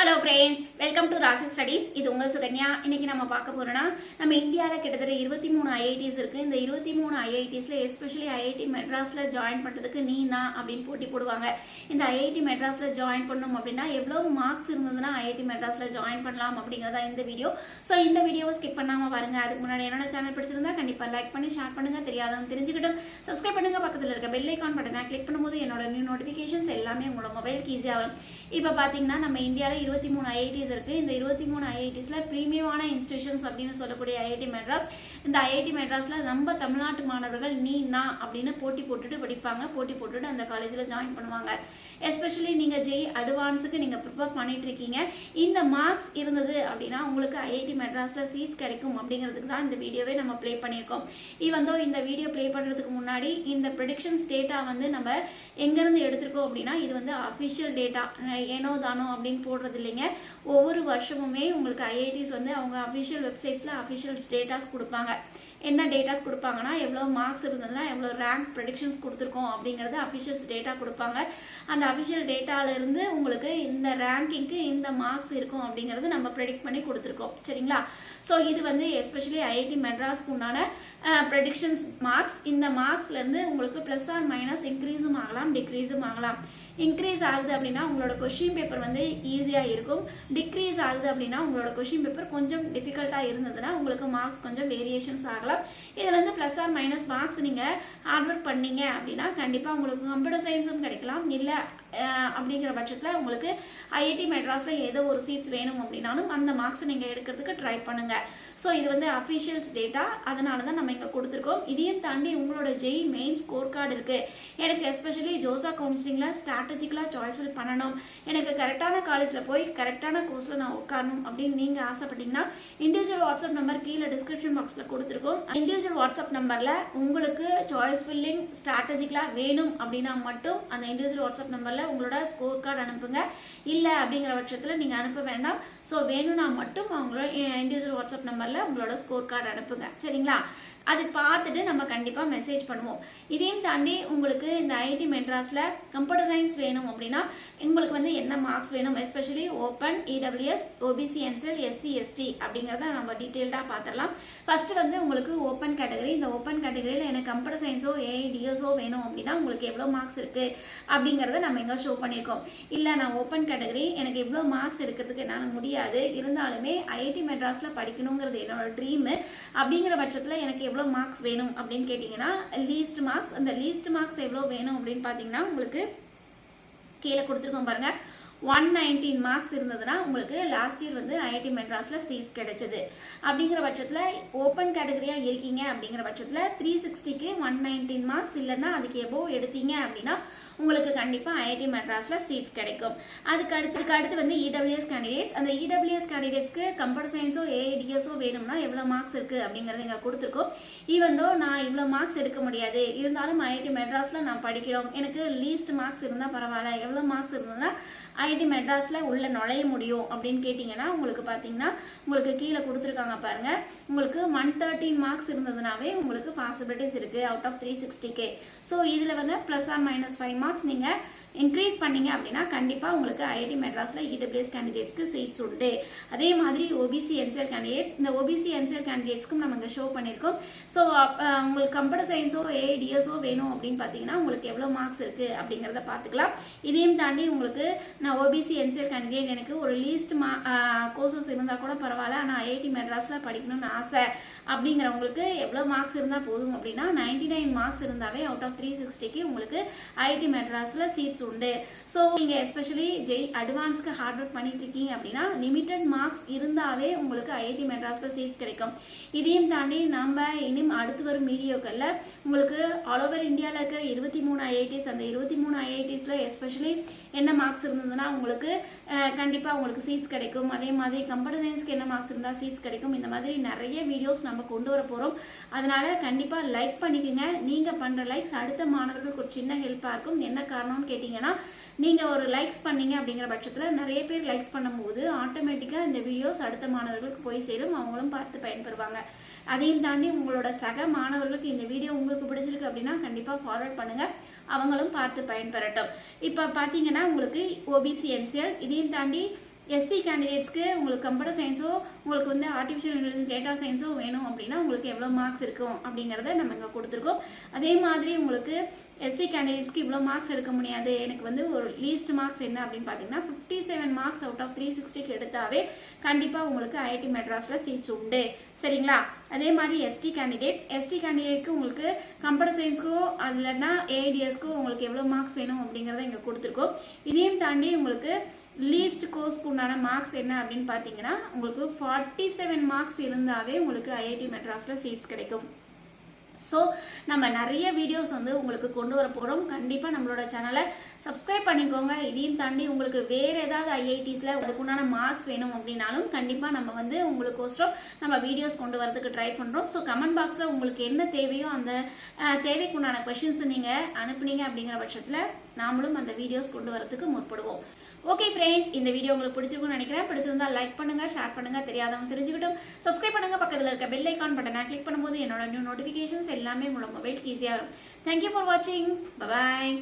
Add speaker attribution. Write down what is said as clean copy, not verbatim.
Speaker 1: Hello friends, welcome to ராசி studies. இது உங்கள் சுகன்யா. இன்னைக்கு நம்ம பார்க்க போறோம்னா, நம்ம இந்தியாவில் கிட்டத்தட்ட 23 ஐஐடிஸ் இருக்கு. இந்த 23 ஐஐடிஸ்ல எஸ்பெஷலி ஐஐடி மெட்ராஸ்ல ஜாயின் பண்றதுக்கு நீனா அப்படின்னு போட்டி போடுவாங்க. இந்த ஐஐடி மெட்ராஸ்ல ஜாயின் பண்ணணும் அப்படின்னா எவ்வளவு மார்க்ஸ் இருந்ததுன்னா ஐஐடி மெட்ராஸ்ல ஜாயின் பண்ணலாம் அப்படிங்கறதா இந்த வீடியோ. ஸோ இந்த வீடியோவை ஸ்கிப் பண்ணாம பாருங்க. அதுக்கு முன்னாடி என்னோட சேனல் பிடிச்சிருந்தா கண்டிப்பா லைக் பண்ணி ஷேர் பண்ணுங்க. தெரியாதவங்க தெரிஞ்சுக்கிட்டும் சப்ஸ்கிரைப் பண்ணுங்க. பக்கத்தில் இருக்க பெல் ஐக்கான் பட்டனை கிளிக் பண்ணும்போது என்னோட நியூ நோட்டிஃபிகேஷன்ஸ் எல்லாமே உங்களோட மொபைலுக்கு ஈஸியாக வரும். இப்போ பார்த்தீங்கன்னா நம்ம இந்தியாவில் 23 ஐஐடிஸ் இருக்கு. இந்த 23 ஐஐடிஸ்ல பிரீமியமான இன்ஸ்டிடியூஷன்ஸ் அப்படின்னு சொல்லக்கூடிய ஐஐடி மெட்ராஸ். இந்த ஐஐடி மெட்ராஸ்ல நம்ம தமிழ்நாட்டு மாணவர்கள் நீனா அப்படின்னு போட்டி போட்டுட்டு படிப்பாங்க. போட்டி போட்டுட்டு அந்த காலேஜில் ஜாயின் பண்ணுவாங்க. எஸ்பெஷலி நீங்க ஜெய் அட்வான்ஸுக்கு நீங்க ப்ரிப்பேர் பண்ணிட்டு இருக்கீங்க. இந்த மார்க்ஸ் இருந்தது அப்படின்னா உங்களுக்கு ஐஐடி மெட்ராஸ்ல சீட்ஸ் கிடைக்கும் அப்படிங்கிறதுக்கு தான் இந்த வீடியோவே நம்ம ப்ளே பண்ணியிருக்கோம். ஈவந்தோ இந்த வீடியோ ப்ளே பண்ணுறதுக்கு முன்னாடி இந்த ப்ரெடிக்ஷன்ஸ் டேட்டா வந்து நம்ம எங்கேருந்து எடுத்திருக்கோம் அப்படின்னா இது வந்து அஃபிஷியல் டேட்டா, ஏனோ தானோ அப்படின்னு போடுறது இல்லைங்க. ஒவ்வொரு வருஷமுமே உங்களுக்கு ஐஐடிஸ் வந்து அவங்க அஃபிஷியல் வெப்சைட்ஸ்ல அஃபிஷியல் டேட்டாஸ் கொடுப்பாங்க. என்ன டேட்டாஸ் கொடுப்பாங்கன்னா எவ்வளோ மார்க்ஸ் இருந்ததுன்னா எவ்வளோ ரேங்க் ப்ரெடிக்ஷன்ஸ் கொடுத்துருக்கோம் அப்படிங்கிறது அஃபிஷியல்ஸ் டேட்டா கொடுப்பாங்க. அந்த அஃபிஷியல் டேட்டாவிலேருந்து உங்களுக்கு இந்த ரேங்கிங்க்கு இந்த மார்க்ஸ் இருக்கும் அப்படிங்கிறது நம்ம ப்ரெடிக்ட் பண்ணி கொடுத்துருக்கோம். சரிங்களா? ஸோ இது வந்து எஸ்பெஷலி ஐஐடி மெட்ராஸ்க்கு உண்டான ப்ரெடிக்ஷன்ஸ் மார்க்ஸ். இந்த மார்க்ஸ்லேருந்து உங்களுக்கு ப்ளஸ் ஆர் மைனஸ் இன்க்ரீஸும் ஆகலாம், டிக்ரீஸும் ஆகலாம். இன்க்ரீஸ் ஆகுது அப்படின்னா உங்களோட கொஷின் பேப்பர் வந்து ஈஸியாக இருக்கும். டிக்ரீஸ் ஆகுது அப்படின்னா உங்களோட கொஷின் பேப்பர் கொஞ்சம் டிஃபிகல்ட்டாக இருந்ததுன்னா உங்களுக்கு மார்க்ஸ் கொஞ்சம் வேரியேஷன்ஸ் ஆகலாம். இதில் வந்து ப்ளஸ் ஆர் மைனஸ் மார்க்ஸ் நீங்கள் ஹார்ட் ஒர்க் பண்ணீங்க அப்படின்னா கண்டிப்பாக உங்களுக்கு கம்ப்யூட்டர் சயின்ஸும் கிடைக்கலாம். இல்லை அப்படிங்கிற பட்சத்தில் உங்களுக்கு ஐஐடி மெட்ராஸில் ஏதோ ஒரு சீட்ஸ் வேணும் அப்படின்னாலும் அந்த மார்க்ஸை நீங்கள் எடுக்கிறதுக்கு ட்ரை பண்ணுங்கள். ஸோ இது வந்து அஃபிஷியல்ஸ் டேட்டா, அதனால தான் நம்ம இங்கே கொடுத்துருக்கோம். இதையும் தாண்டி உங்களோட ஜெய் மெயின் ஸ்கோர் கார்டு இருக்குது. எனக்கு எஸ்பெஷலி ஜோசா கவுன்சிலிங்கில் ஸ்ட்ராட்டஜிக்கலாக சாய்ஸ் ஃபில் பண்ணணும், எனக்கு கரெக்டான காலேஜில் போய் கரெக்டான கோர்ஸில் நான் உட்காரணும் அப்படின்னு நீங்கள் ஆசைப்பட்டீங்கன்னா இண்டிவிஜுவல் வாட்ஸ்அப் நம்பர் கீழே டிஸ்கிரிப்ஷன் பாக்ஸில் கொடுத்துருக்கோம். இண்டிவிஜுவல் வாட்ஸ்அப் நம்பரில் உங்களுக்கு சாய்ஸ் ஃபில்லிங் ஸ்ட்ராட்டஜிக்கலாக வேணும் அப்படின்னா மட்டும் அந்த இண்டிவிஜுவல் வாட்ஸ்அப் நம்பரில் உங்களோட ஸ்கோர் கார்டு அனுப்புங்க. இல்லை அப்படிங்கிற பட்சத்தில் நீங்கள் அனுப்ப வேண்டாம். ஸோ வேணும்னா மட்டும் உங்களோட இண்டிவிஜுவல் வாட்ஸ்அப் நம்பரில் உங்களோட ஸ்கோர் கார்டு அனுப்புங்க. சரிங்களா? அது பார்த்துட்டு நம்ம கண்டிப்பாக மெசேஜ் பண்ணுவோம். இதையும் தாண்டி உங்களுக்கு இந்த ஐஐடி மெட்ராஸில் கம்ப்யூட்டர் சயின்ஸ் வேணும் அப்படின்னா உங்களுக்கு வந்து என்ன மார்க்ஸ் வேணும், especially open, EWS, OBC, NCL, SC, ST அப்படிங்கிறத நம்ம டீட்டெயில்டாக பார்த்துடலாம். ஃபர்ஸ்ட் வந்து உங்களுக்கு ஓப்பன் கேட்டகரி. இந்த ஓப்பன் கேட்டகரியில் எனக்கு கம்ப்யூட்டர் சயின்ஸோ ஏஐடிஎஸோ வேணும் அப்படின்னா உங்களுக்கு எவ்வளோ மார்க்ஸ் இருக்குது அப்படிங்கிறத நம்ம இங்கே ஷோ பண்ணியிருக்கோம். இல்லை நான் ஓப்பன் கேட்டகரி, எனக்கு எவ்வளோ மார்க்ஸ் எடுக்கிறதுக்கு என்னால் முடியாது, இருந்தாலுமே ஐஐடி மெட்ராஸில் படிக்கணுங்கிறது என்னோட ட்ரீமு அப்படிங்கிற பட்சத்தில் எனக்கு எவ்வளோ மார்க்ஸ் வேணும் அப்படின்னு கேட்டிங்கன்னா லீஸ்ட் மார்க்ஸ். அந்த லீஸ்ட் மார்க்ஸ் எவ்வளோ வேணும் அப்படின்னு பார்த்தீங்கன்னா உங்களுக்கு கீழே கொடுத்துருக்கோம் பாருங்க. 119 மார்க்ஸ் இருந்ததுன்னா உங்களுக்கு லாஸ்ட் இயர் வந்து ஐஐடி மெட்ராஸில் சீட்ஸ் கிடைச்சது. அப்படிங்கிற பட்சத்தில் ஓப்பன் கேட்டகரியாக இருக்கீங்க அப்படிங்கிற பட்சத்தில் 360க்கு 119 மார்க்ஸ் இல்லைன்னா அதுக்கு எபோவ் எடுத்தீங்க அப்படின்னா உங்களுக்கு கண்டிப்பாக ஐஐடி மெட்ராஸில் சீட்ஸ் கிடைக்கும். அதுக்கு அடுத்து வந்து இடபிள்யூஎஸ் கேண்டிடேட்ஸ். அந்த இடபிள்யூஎஸ் கேண்டிடேட்ஸ்க்கு கம்ப்யூட்டர் சயின்ஸோ ஏஐடிஎஸோ வேணும்னா எவ்வளோ மார்க்ஸ் இருக்குது அப்படிங்கிறத இங்கே கொடுத்துருக்கோம். ஈவந்தோ நான் இவ்வளோ மார்க்ஸ் எடுக்க முடியாது, இருந்தாலும் ஐஐடி மெட்ராஸில் நான் படிக்கிறோம், எனக்கு லீஸ்ட் மார்க்ஸ் இருந்தால் பரவாயில்ல, எவ்வளோ மார்க்ஸ் இருந்ததுன்னா ஐஐடி மெட்ராஸில் உள்ள நுழைய முடியும் அப்படின்னு கேட்டிங்கன்னா உங்களுக்கு பார்த்தீங்கன்னா உங்களுக்கு கீழே கொடுத்துருக்காங்க பாருங்க. உங்களுக்கு 113 மார்க்ஸ் இருந்ததுனாவே உங்களுக்கு பாசிபிலிட்டிஸ் இருக்குது அவுட் ஆஃப் 360K. ஸோ இதில் வந்து ப்ளஸ் ஆர் மைனஸ் 5 மார்க்ஸ் நீங்கள் இன்க்ரீஸ் பண்ணீங்க அப்படின்னா கண்டிப்பாக உங்களுக்கு ஐஐடி மெட்ராஸில் இடபிள்யூஎஸ் கேண்டிடேட்ஸ்க்கு சீட்ஸ் உண்டு. அதே மாதிரி ஓபிசி என்செல் கேண்டிடேட்ஸ், இந்த ஓபிசி என்செல் கேண்டிடேட்ஸ்க்கும் நம்ம இங்கே ஷோ பண்ணியிருக்கோம். ஸோ உங்களுக்கு கம்ப்யூட்டர் சயின்ஸோ ஏஐடிஎஸோ வேணும் அப்படின்னு பார்த்தீங்கன்னா உங்களுக்கு எவ்வளோ மார்க்ஸ் இருக்குது அப்படிங்கிறத பார்த்துக்கலாம். இதையும் தாண்டி உங்களுக்கு நான் ஓபிசி என்செல் கேண்டிடேட், எனக்கு ஒரு லீஸ்ட் கோர்சஸ் இருந்தால் கூட பரவாயில்ல, ஆனால் ஐஐடி மெட்ராஸில் படிக்கணும்னு ஆசை அப்படிங்கிறவங்களுக்கு எவ்வளோ மார்க்ஸ் இருந்தால் போதும் அப்படின்னா 99 மார்க்ஸ் இருந்தாவே அவுட் ஆஃப் 360க்கு உங்களுக்கு ஐஐடி மெட்ராஸில் சீட்ஸ் உண்டு. ஸோ நீங்கள் எஸ்பெஷலி ஜெய் அட்வான்ஸ்க்கு ஹார்ட் ஒர்க் பண்ணிட்டு இருக்கீங்க அப்படின்னா லிமிட்டட் மார்க்ஸ் இருந்தாவே உங்களுக்கு ஐஐடி மெட்ராஸில் சீட்ஸ் கிடைக்கும். இதையும் தாண்டி நம்ம இனியும் அடுத்து வரும் வீடியோக்களில் உங்களுக்கு ஆல் ஓவர் இந்தியாவில் இருக்கிற 23 ஐஐடிஸ், அந்த 23 ஐஐடிஸில் எஸ்பெஷலி என்ன மார்க்ஸ் இருந்ததுன்னா உங்களுக்கு கண்டிப்பாக உங்களுக்கு சீட்ஸ் கிடைக்கும். அதே மாதிரி கம்ப்யூட்டர் சயின்ஸ்க்கு என்ன மார்க்ஸ் இருந்தால் சீட்ஸ் கிடைக்கும். இந்த மாதிரி நிறைய வீடியோஸ் நம்ம கொண்டு வர போகிறோம். அதனால் கண்டிப்பாக லைக் பண்ணிக்கோங்க. நீங்கள் பண்ணுற லைக்ஸ் அடுத்த மாணவர்களுக்கு ஒரு சின்ன ஹெல்ப்பாக இருக்கும். என்ன காரணம்னு கேட்டிங்கன்னா நீங்கள் ஒரு லைக்ஸ் பண்ணீங்க அப்படிங்கிற பட்சத்தில் நிறைய பேர் லைக்ஸ் பண்ணும்போது ஆட்டோமேட்டிக்காக இந்த வீடியோஸ் அடுத்த மாணவர்களுக்கு போய் சேரும், அவங்களும் பார்த்து பயன்பெறுவாங்க. அதையும் தாண்டி உங்களோட சக மாணவர்களுக்கு இந்த வீடியோ உங்களுக்கு பிடிச்சிருக்கு அப்படின்னா கண்டிப்பாக ஃபார்வர்ட் பண்ணுங்கள், அவங்களும் பார்த்து பயன்பெறட்டும். இப்போ பார்த்தீங்கன்னா உங்களுக்கு ஓபிசி என்சிஎல், இதையும் தாண்டி எஸ்சி கேண்டிடேட்ஸ்க்கு உங்களுக்கு கம்ப்யூட்டர் சயின்ஸோ உங்களுக்கு வந்து ஆர்டிஃபிஷியல் இன்டெலிஜென்ஸ் டேட்டா சயின்ஸோ வேணும் அப்படின்னா உங்களுக்கு எவ்வளோ மார்க்ஸ் இருக்கும் அப்படிங்கிறத நம்ம இங்கே கொடுத்துருக்கோம். அதே மாதிரி உங்களுக்கு எஸ்சி கேண்டிடேட்ஸ்க்கு இவ்வளோ மார்க்ஸ் எடுக்க முடியாது, எனக்கு வந்து ஒரு லீஸ்ட் மார்க்ஸ் என்ன அப்படின்னு பார்த்தீங்கன்னா 57 மார்க்ஸ் அவுட் ஆஃப் 360 எடுத்தாவே கண்டிப்பாக உங்களுக்கு ஐஐடி மெட்ராஸில் சீட்ஸ் உண்டு. சரிங்களா? அதே மாதிரி எஸ்டி கேண்டிடேட்க்கு உங்களுக்கு கம்ப்யூட்டர் சயின்ஸ்க்கோ இல்லைன்னா ஏஐடிஎஸ்க்கோ உங்களுக்கு எவ்வளோ மார்க்ஸ் வேணும் அப்படிங்கிறத இங்கே கொடுத்துருக்கோம். இதையும் தாண்டி உங்களுக்கு லீஸ்ட் கோர்ஸ்க்கு உண்டான மார்க்ஸ் என்ன அப்படின்னு பார்த்தீங்கன்னா உங்களுக்கு 47 மார்க்ஸ் இருந்தாவே உங்களுக்கு ஐஐடி மெட்ராஸில் சீட்ஸ் கிடைக்கும். ஸோ நம்ம நிறைய வீடியோஸ் வந்து உங்களுக்கு கொண்டு வர போகிறோம். கண்டிப்பாக நம்மளோட சேனலை சப்ஸ்கிரைப் பண்ணிக்கோங்க. இதையும் தாண்டி உங்களுக்கு வேறு ஏதாவது ஐஐடிஸில் அதுக்குண்டான மார்க்ஸ் வேணும் அப்படின்னாலும் கண்டிப்பாக நம்ம வந்து உங்களுக்கோசரம் நம்ம வீடியோஸ் கொண்டு வரதுக்கு ட்ரை பண்ணுறோம். ஸோ கமெண்ட் பாக்ஸில் உங்களுக்கு என்ன தேவையோ அந்த தேவைக்குண்டான கொஷின்ஸ் நீங்கள் அனுப்புனீங்க அப்படிங்கிற பட்சத்தில் நாமளும் அந்த வீடியோஸ் கொண்டு வரதுக்கு முற்படுவோம். ஓகே ஃப்ரெண்ட்ஸ், இந்த வீடியோ உங்களுக்கு பிடிச்சிருக்கும்னு நினைக்கிறேன். பிடிச்சிருந்தா லைக் பண்ணுங்கள், ஷேர் பண்ணுங்கள், தெரியாதவங்க தெரிஞ்சுக்கிட்டும் சப்ஸ்கிரைப் பண்ணுங்கள். பக்கத்தில் இருக்க பெல் ஐக்கான் பட்டனை கிளிக் பண்ணும்போது என்னோட நியூ நோட்டிஃபிகேஷன்ஸ் எல்லாமே உங்களோட மொபைலுக்கு ஈஸியாக வரும். தேங்க்யூ ஃபார் வாட்சிங். பாய்.